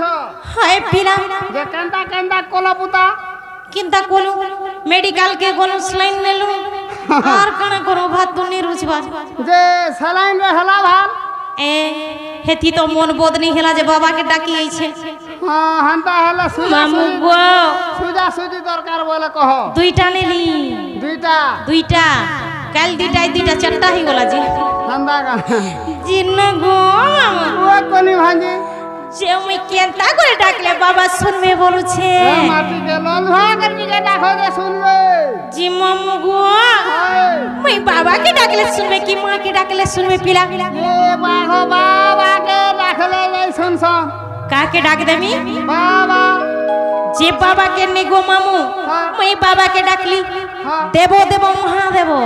हाय पिला जे केंदा केंदा कोला पुता किंता कोलू मेडिकल के कोलू स्लाइन नेलू और कण करो भात तो नहीं रुचबा जे सलाइन रे हला भाल ए हेती तो मन बोध नहीं हेला जे बाबा के डाकी आई छे हां हंता हला मामू गो सुजा सुजी दरकार बोले कहो दुईटा नेली दुईटा कल दुईटा चट्टा ही गोला जी हंदा का जिन गो वो कोनी भांजी जे मैं केंता करे डाकले बाबा सुनबे बोलू छे माटी के लोलहा करके के डाको जे सुनबे जी मामू गो मैं बाबा के डाकले सुनबे की मां के डाकले सुनबे पिला ए बागो बाबा के डाकले ले सुन सुन का के डाक देमी बाबा जे बाबा के नेगो मामू मैं बाबा के डाकली देवो देवो महादेवो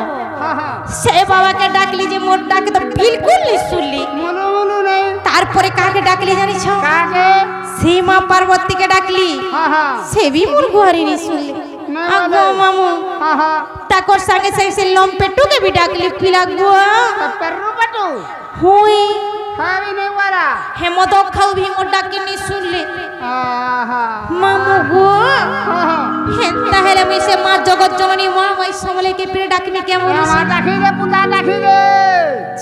से बाबा के डाकली जे मोर डाक तो बिल्कुल नहीं सुनली मुनु मुनु नहीं तारपरे का के डाकली जानी छो का के सीमा पार्वती के डाकली से भी मोर गुहारी नहीं सुनली अगो मामू ताकोर संगे से लंपेटू के भी डाकली पिला गो पेरू पटू हुई हावी नहीं वाला हेमदो खाऊ भी मोर डाक के नहीं सुनली मामू गो हेंता हेले मैं से मां जगत जननी मां मैं समले के पीर डाकनी के मोर मां डाकी रे पुता डाकी रे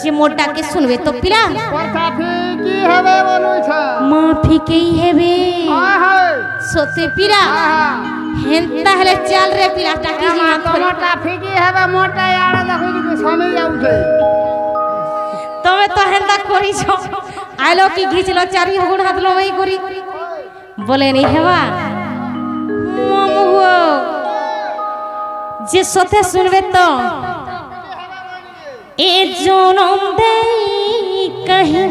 जे मोर डाक के सुनबे तो पिला परथा फी की हेबे बोलू छ माफी के ही हेबे हाय सोते पिला हेंता हेले चल रे पिला डाकी जी हाथ तो मोटा फी की हेबे मोटा यार देखो जी समय उठे तमे तो हेंता करी छो आलो की घिचलो चारी हगुण हाथ लो वही करी बोले नहीं हेवा मामू गो जे सोते सुनबे तो ए जनम दे कहीं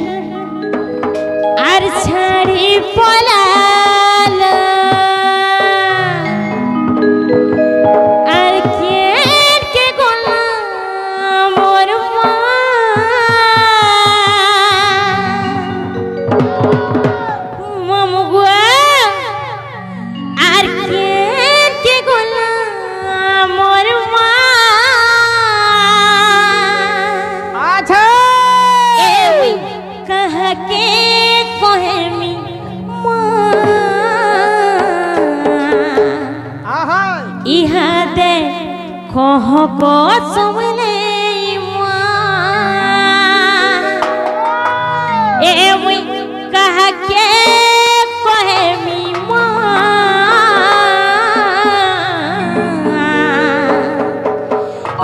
आर छाड़ी पलाल आर के गोला मोर मामू गो आर के गोला मोर अच्छा ए कह के कोहेमी इहा दे कह को समले ए कह के कोहेमी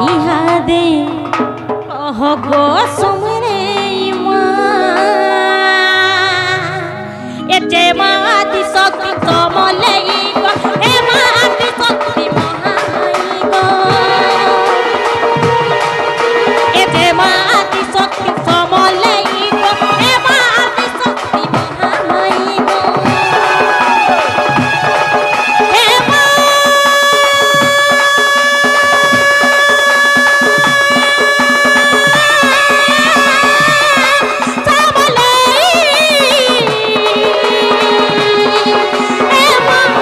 इहा दे कह को समले ए जे माती शक्ति समले ए माती शक्ति महाई गो ए जे माती शक्ति समले ए माती शक्ति महाई गो ए समले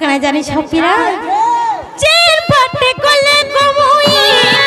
ककड़ा जानी छपिरा चेर फटे कोले कमुई